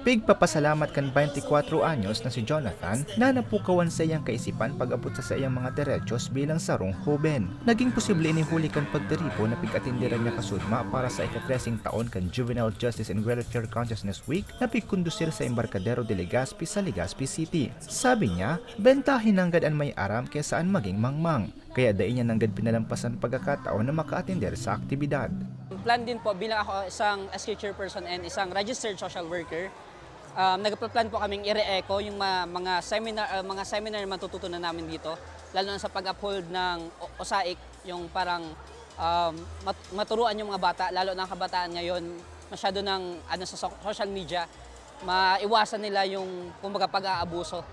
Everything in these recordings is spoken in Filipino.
Pigpapasalamat kan 24 anyos na si Jonathan na napukawan sa iyang kaisipan pag-abot sa iyang mga derechos bilang sarong hoben. Naging posible inihuli kan pagderibo na pig-atindiran niya kasudma para sa ika-13 taon kan Juvenile Justice Welfare Consciousness Week na pigkondusir sa Embarcadero de Legazpi sa Legazpi City. Sabi niya, bentahin nanggad ang may aram kaya saan maging mangmang. Kaya dain niya nanggad pinalampasan pagkakataon na maka-atender sa aktibidad. Plan din po bilang ako isang SK chairperson and isang registered social worker. Nagpa-plan po kaming i-re-echo yung mga seminar na matututunan namin dito, lalo na sa pag-uphold ng OSAIC, yung parang maturuan yung mga bata, lalo na ang kabataan ngayon, masyado ng sa social media, maiwasan nila yung kumbaga pag-aabuso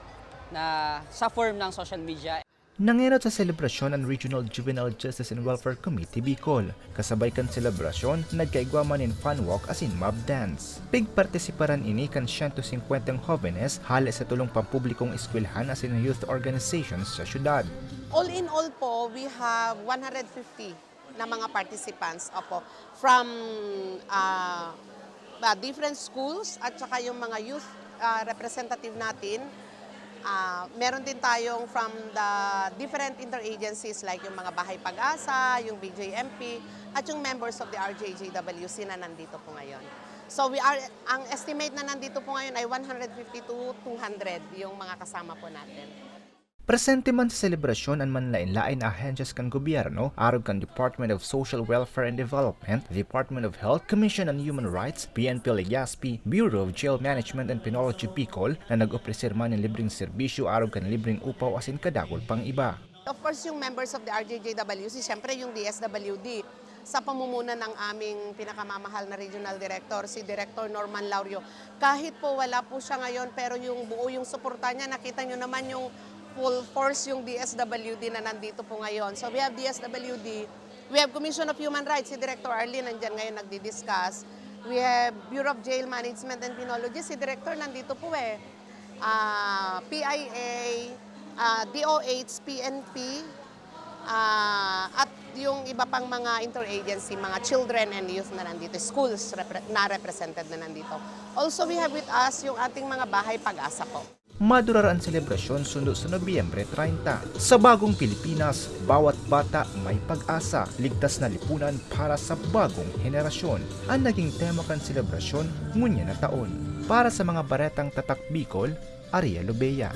na sa form ng social media. Nangenot sa selebrasyon ang Regional Juvenile Justice and Welfare Committee Bicol. Kasabay kan selebrasyon, nagkaigwaman in fun walk as in mob dance. Pigpartisiparan ini kan 150 jóvenes hali sa tulong pampublikong eskwelahan as in youth organizations sa syudad. All in all po, we have 150 na mga participants from different schools at saka yung mga youth representative natin. Meron din tayong from the different interagencies like yung mga Bahay Pag-asa, yung BJMP, at yung members of the RJJWC na nandito po ngayon. So ang estimate na nandito po ngayon ay 150 to 200 yung mga kasama po natin. Presente man sa selebrasyon ang manlain-lain na ahensyas kan gobyerno, arog kan Department of Social Welfare and Development, Department of Health, Commission on Human Rights, PNP Legazpi, Bureau of Jail Management and Penology Bicol na nag-opreser man ng libreng serbisyo arog kan libreng upaw asin kadagol pang iba. Of course, yung members of the RJJWC, siyempre yung DSWD, sa pamumuno ng aming pinakamamahal na Regional Director, si Director Norman Laurio. Kahit po wala po siya ngayon, pero yung buo yung suporta niya, nakita nyo naman yung full force yung DSWD na nandito po ngayon. So we have DSWD, we have Commission of Human Rights, si Director Arlene nandyan ngayon nagdi-discuss. We have Bureau of Jail Management and Penology, si Director nandito po PIA, DOH, PNP, at yung iba pang mga interagency, mga children and youth na nandito, schools na represented na nandito. Also we have with us yung ating mga Bahay Pag-asa po. Madurar ang selebrasyon sundo sa Nobyembre 30. Sa bagong Pilipinas, bawat bata may pag-asa, ligtas na lipunan para sa bagong henerasyon. Ang naging tema kan selebrasyon ngunya na taon. Para sa mga baretang tatak Bicol, Ariello Bea.